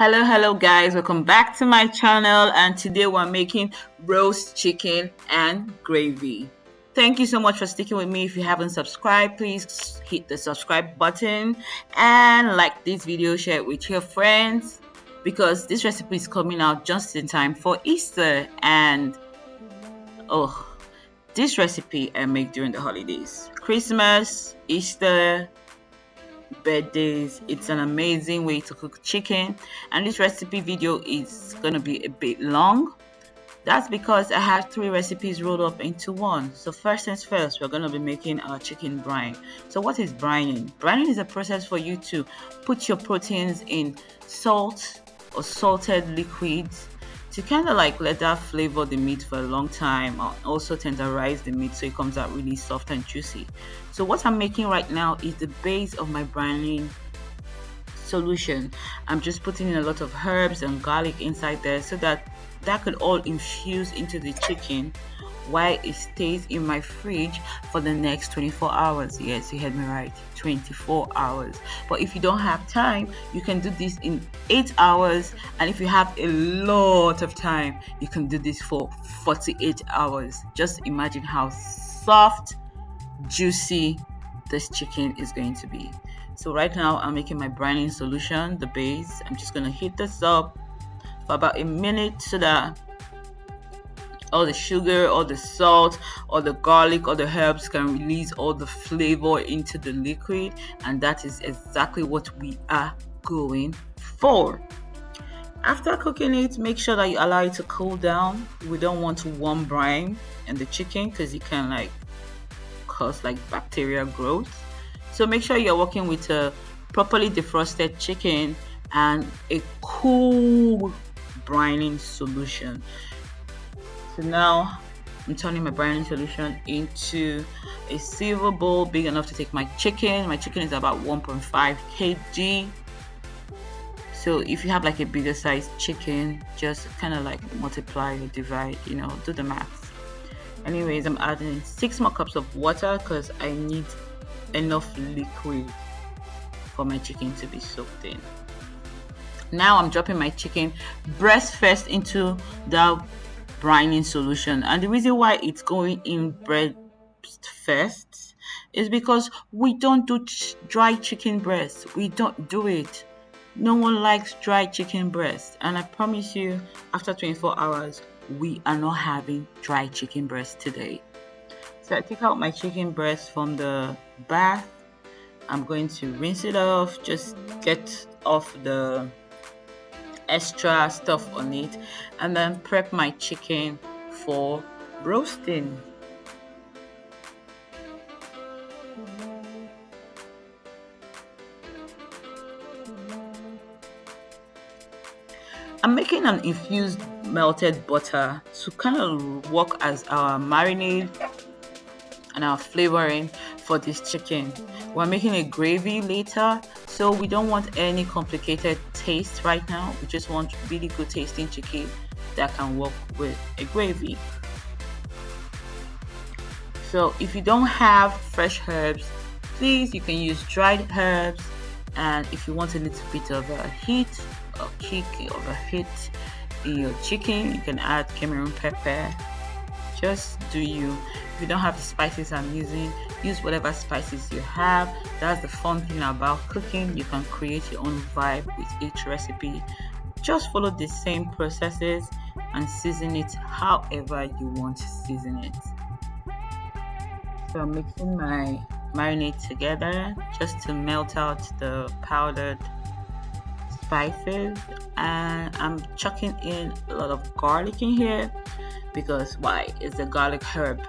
Hello guys, welcome back to my channel, and today we're making roast chicken and gravy. Thank you so much for sticking with me. If you haven't subscribed, please hit the subscribe button and like this video, share it with your friends, because this recipe is coming out just in time for Easter. And oh, this recipe I make during the holidays, Christmas, Easter, birthdays. It's an amazing way to cook chicken, and this recipe video is gonna be a bit long. That's because I have three recipes rolled up into one. So first things first, we're gonna be making our chicken brine. So what is brining? Brining is a process for you to put your proteins in salt or salted liquids to kind of like let that flavor the meat for a long time, or also tenderize the meat so it comes out really soft and juicy. So what I'm making right now is the base of my brining solution. I'm just putting in a lot of herbs and garlic inside there so that could all infuse into the chicken while it stays in my fridge for the next 24 hours. Yes, you heard me right, 24 hours. But if you don't have time, you can do this in 8 hours, and if you have a lot of time, you can do this for 48 hours. Just imagine how soft, juicy this chicken is going to be. So right now I'm making my brining solution, the base. I'm just going to heat this up for about a minute so that all the sugar, all the salt, all the garlic, all the herbs can release all the flavor into the liquid, and that is exactly what we are going for. After cooking it, make sure that you allow it to cool down. We don't want to warm brine in the chicken because it can like cause like bacterial growth. So make sure you're working with a properly defrosted chicken and a cool brining solution. So now I'm turning my brining solution into a silver bowl big enough to take my chicken. My chicken is about 1.5 kg. So if you have like a bigger size chicken, just kind of like multiply or divide, do the math. Anyways, I'm adding 6 more cups of water because I need enough liquid for my chicken to be soaked in. Now I'm dropping my chicken breast first into the brining solution, and the reason why it's going in breast first is because we don't do dry chicken breast. We don't do it. No one likes dry chicken breast, and I promise you, after 24 hours we are not having dry chicken breast today. So I take out my chicken breast from the bath. I'm going to rinse it off, just get off the extra stuff on it, and then prep my chicken for roasting. I'm making an infused melted butter to kind of work as our marinade and our flavoring for this chicken. We're making a gravy later, so we don't want any complicated taste right now. We just want really good tasting chicken that can work with a gravy. So if you don't have fresh herbs, please, you can use dried herbs. And if you want a little bit of a heat or kick of a heat in your chicken, you can add cumin pepper. Just do you. If you don't have the spices I'm using, use whatever spices you have. That's the fun thing about cooking. You can create your own vibe with each recipe. Just follow the same processes and season it however you want to season it. So I'm mixing my marinade together just to melt out the powdered spices, and I'm chucking in a lot of garlic in here because why? It's a garlic herb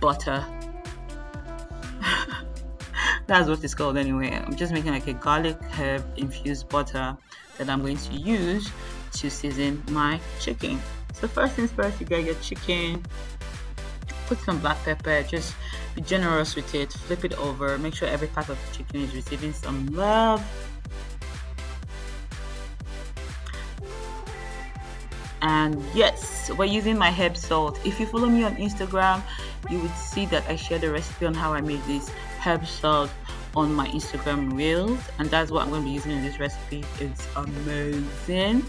butter. That's what it's called anyway. I'm just making like a garlic herb infused butter that I'm going to use to season my chicken. So first things first, you get your chicken, put some black pepper, just be generous with it, flip it over, make sure every part of the chicken is receiving some love. And yes, we're using my herb salt. If you follow me on Instagram, you would see that I shared a recipe on how I made this herb salt on my Instagram reels, and that's what I'm going to be using in this recipe. It's amazing,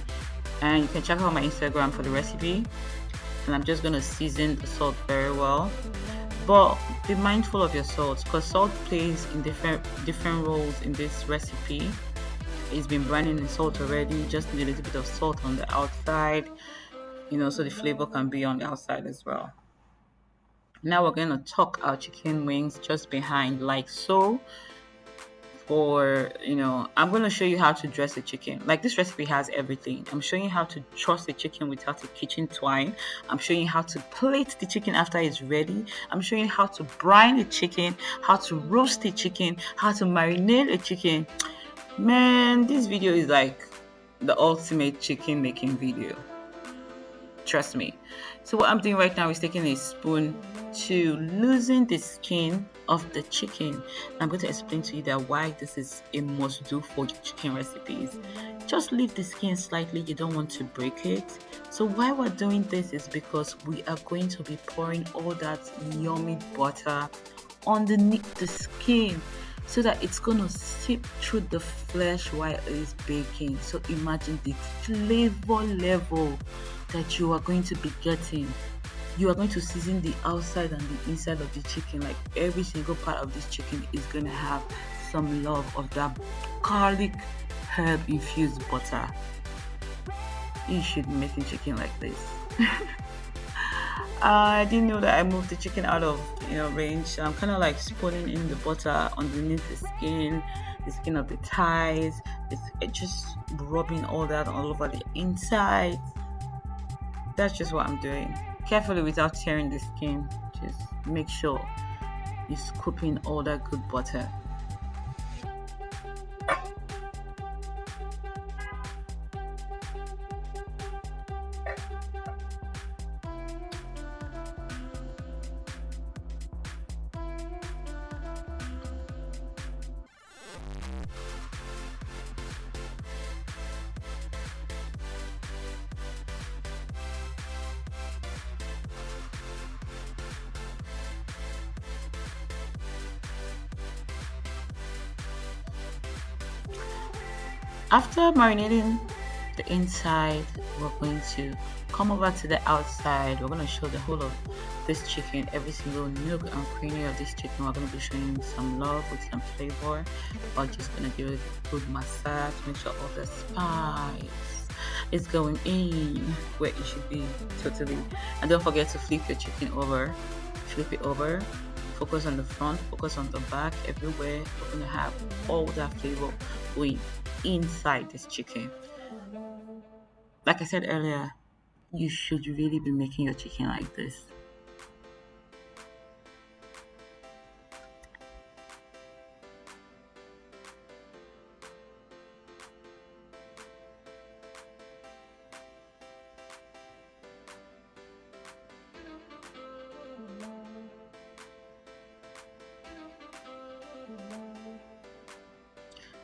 and you can check out my Instagram for the recipe. And I'm just going to season the salt very well, but be mindful of your salt, because salt plays in different roles in this recipe. It's been brining in salt already, just need a little bit of salt on the outside, so the flavor can be on the outside as well. Now we're going to tuck our chicken wings just behind, like so. I'm going to show you how to dress the chicken. Like, this recipe has everything. I'm showing you how to truss the chicken without a kitchen twine. I'm showing you how to plate the chicken after it's ready. I'm showing you how to brine the chicken, how to roast the chicken, how to marinate the chicken. Man, this video is like the ultimate chicken making video. Trust me. So what I'm doing right now is taking a spoon to loosen the skin of the chicken. I'm going to explain to you that why this is a must do for your chicken recipes. Just leave the skin slightly, you don't want to break it. So why we're doing this is because we are going to be pouring all that yummy butter underneath the skin, so that it's going to seep through the flesh while it is baking. So imagine the flavor level that you are going to be getting. You are going to season the outside and the inside of the chicken. Like, every single part of this chicken is going to have some love of that garlic herb infused butter. You should be making chicken like this. I didn't know that I moved the chicken out of range. So I'm kind of like spooning in the butter underneath the skin of the thighs. It's just rubbing all that all over the inside. That's just what I'm doing. Carefully, without tearing the skin. Just make sure you're scooping all that good butter. After marinating the inside, we're going to come over to the outside. We're going to show the whole of this chicken, every single nook and cranny of this chicken. We're going to be showing some love with some flavor. We're just going to give it a good massage, make sure all the spice is going in where it should be, totally. And don't forget to flip your chicken over, flip it over. Focus on the front, focus on the back, everywhere. We're going to have all that flavor going inside this chicken. Like I said earlier, you should really be making your chicken like this.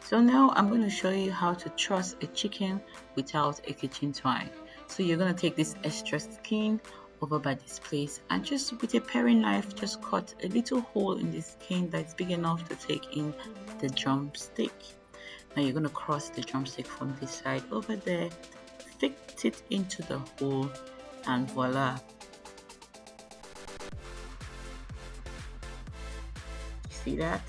So now I'm going to show you how to truss a chicken without a kitchen twine. So you're going to take this extra skin over by this place, and just with a paring knife, just cut a little hole in the skin that's big enough to take in the drumstick. Now you're going to cross the drumstick from this side over there, fit it into the hole, and voila. See that?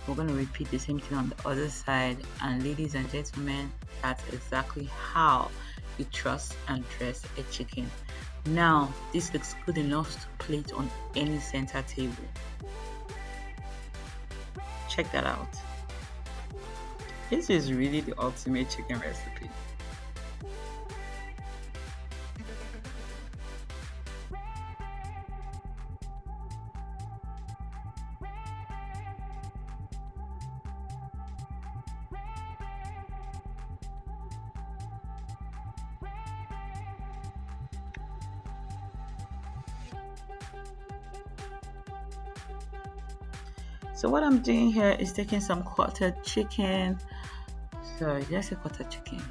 We're going to repeat the same thing on the other side, and ladies and gentlemen, that's exactly how you truss and dress a chicken. Now this looks good enough to plate on any center table. Check that out. This is really the ultimate chicken recipe. So what I'm doing here is taking some quartered chicken. Sorry, did I say quartered chicken?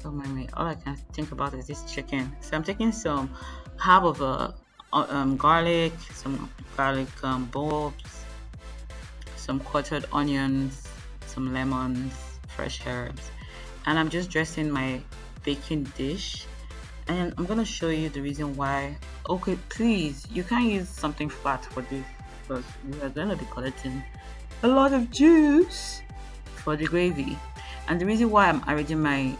Oh my, all I can think about is this chicken. So I'm taking some half of a garlic, some garlic bulbs, some quartered onions, some lemons, fresh herbs, and I'm just dressing my baking dish. And I'm gonna show you the reason why. Okay, please, you can't use something flat for this because we are gonna be collecting a lot of juice for the gravy. And the reason why I'm arranging my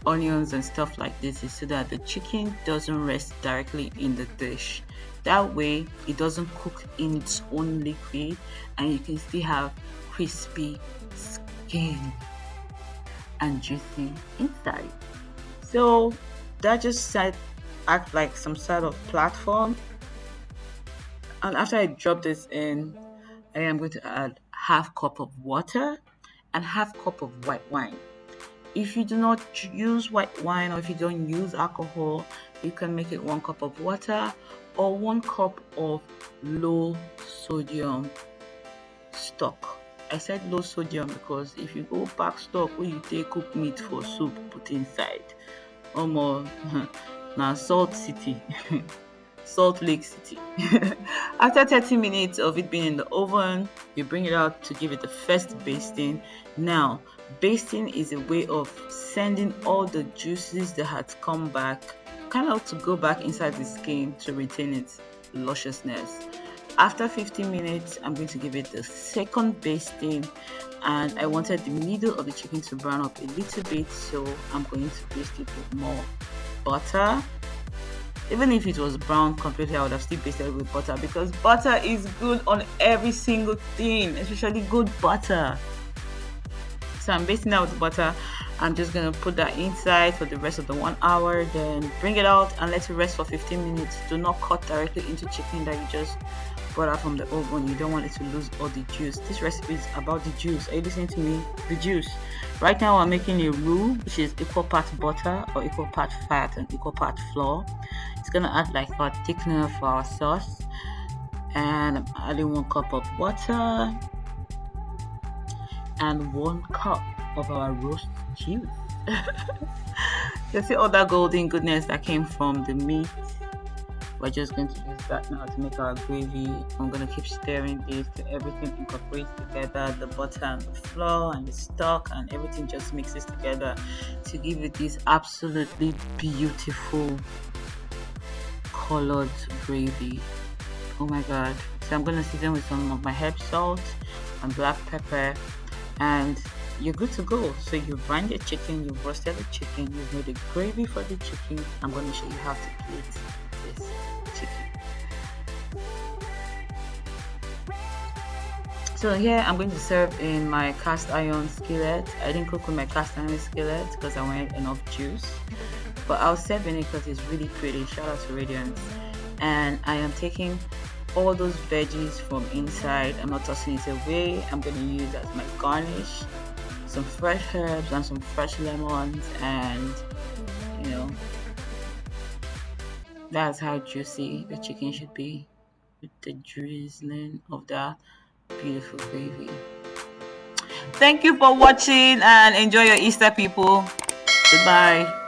onions and stuff like this is so that the chicken doesn't rest directly in the dish. That way it doesn't cook in its own liquid and you can still have crispy skin and juicy inside. So that just act like some sort of platform. And after I drop this in, I am going to add half cup of water and half cup of white wine. If you do not use white wine or if you don't use alcohol, you can make it 1 cup of water or 1 cup of low sodium stock. I said low sodium because if you go back stock where you take cook meat for soup put inside, almost now Salt City. Salt Lake City. After 30 minutes of it being in the oven, you bring it out to give it the first basting. Now, basting is a way of sending all the juices that had come back, kind of to go back inside the skin to retain its lusciousness. After 15 minutes, I'm going to give it the second basting, and I wanted the middle of the chicken to brown up a little bit, so I'm going to baste it with more butter. Even if it was brown completely, I would have still basted it with butter because butter is good on every single thing, especially good butter. So I'm basting out with butter. I'm just going to put that inside for the rest of the 1 hour, then bring it out and let it rest for 15 minutes. Do not cut directly into chicken that you just brought out from the oven. You don't want it to lose all the juice. This recipe is about the juice. Are you listening to me? The juice. Right now I'm making a roux, which is equal part butter or equal part fat and equal part flour. It's gonna add like a thickener for our sauce. And I'm adding 1 cup of water and 1 cup of our roast juice. You see all that golden goodness that came from the meat. We're just going to use that now to make our gravy. I'm going to keep stirring this till everything incorporates together, the butter and the flour and the stock, and everything just mixes together to give it this absolutely beautiful colored gravy. Oh my god. So I'm going to season with some of my herb salt and black pepper, and you're good to go. So you've brined the chicken, you've roasted the chicken, you've made a gravy for the chicken. I'm going to show you how to plate this chicken. So here I'm going to serve in my cast iron skillet. I didn't cook with my cast iron skillet because I wanted enough juice, but I'll serve in it because it's really pretty. Shout out to Radiance. And I am taking all those veggies from inside. I'm not tossing it away. I'm going to use as my garnish some fresh herbs and some fresh lemons, and you know, that's how juicy the chicken should be with the drizzling of that beautiful gravy. Thank you for watching and enjoy your Easter, people. Goodbye.